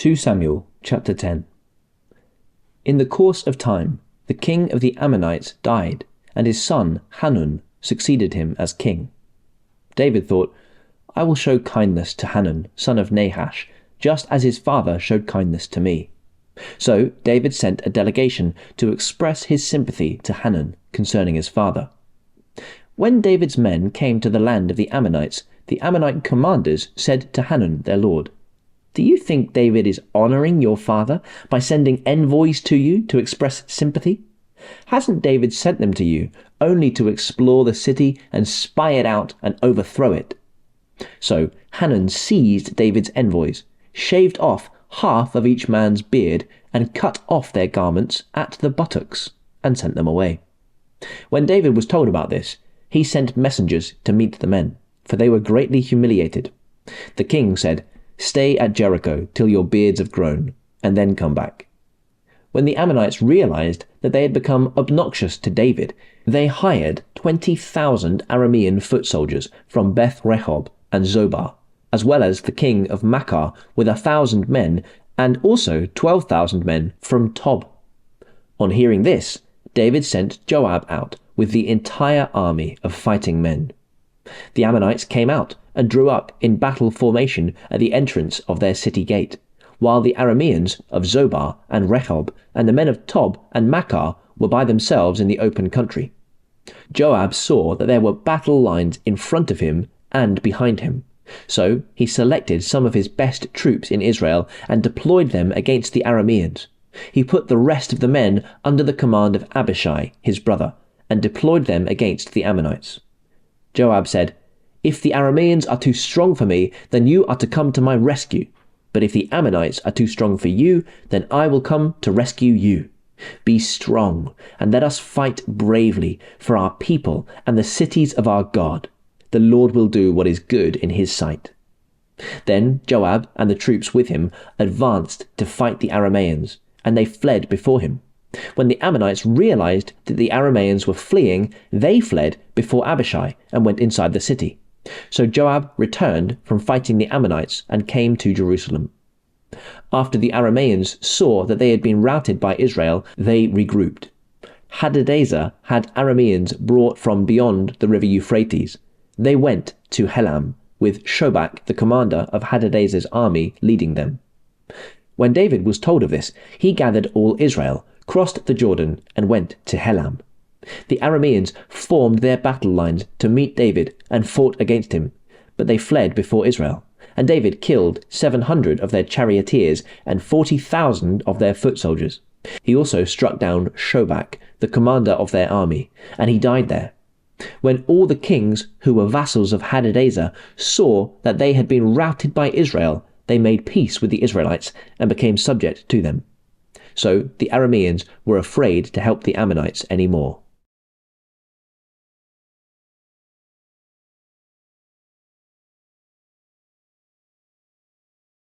2 Samuel chapter 10. In the course of time, the king of the Ammonites died, and his son Hanun succeeded him as king. David thought, I will show kindness to Hanun, son of Nahash, just as his father showed kindness to me. So David sent a delegation to express his sympathy to Hanun concerning his father. When David's men came to the land of the Ammonites, the Ammonite commanders said to Hanun their lord, Do you think David is honoring your father by sending envoys to you to express sympathy? Hasn't David sent them to you only to explore the city and spy it out and overthrow it? So Hanun seized David's envoys, shaved off half of each man's beard, and cut off their garments at the buttocks, and sent them away. When David was told about this, he sent messengers to meet the men, for they were greatly humiliated. The king said, Stay at Jericho till your beards have grown, and then come back. When the Ammonites realized that they had become obnoxious to David, they hired 20,000 Aramean foot soldiers from Beth Rehob and Zobar, as well as the king of Makkah with 1,000 men, and also 12,000 men from Tob. On hearing this, David sent Joab out with the entire army of fighting men. The Ammonites came out and drew up in battle formation at the entrance of their city gate, while the Arameans of Zobar and Rehob and the men of Tob and Makkah were by themselves in the open country. Joab saw that there were battle lines in front of him and behind him, so he selected some of his best troops in Israel and deployed them against the Arameans. He put the rest of the men under the command of Abishai, his brother, and deployed them against the Ammonites. Joab said, If the Arameans are too strong for me, then you are to come to my rescue. But if the Ammonites are too strong for you, then I will come to rescue you. Be strong, and let us fight bravely for our people and the cities of our God. The Lord will do what is good in his sight. Then Joab and the troops with him advanced to fight the Arameans, and they fled before him. When the Ammonites realized that the Arameans were fleeing, they fled before Abishai and went inside the city. So Joab returned from fighting the Ammonites and came to Jerusalem. After the Arameans saw that they had been routed by Israel, they regrouped. Hadadezer had Arameans brought from beyond the river Euphrates. They went to Helam, with Shobak, the commander of Hadadezer's army, leading them. When David was told of this, he gathered all Israel, crossed the Jordan, and went to Helam. The Arameans formed their battle lines to meet David and fought against him, but they fled before Israel, and David killed 700 of their charioteers and 40,000 of their foot soldiers. He also struck down Shobak, the commander of their army, and he died there. When all the kings who were vassals of Hadadezer saw that they had been routed by Israel, they made peace with the Israelites and became subject to them. So the Arameans were afraid to help the Ammonites any more.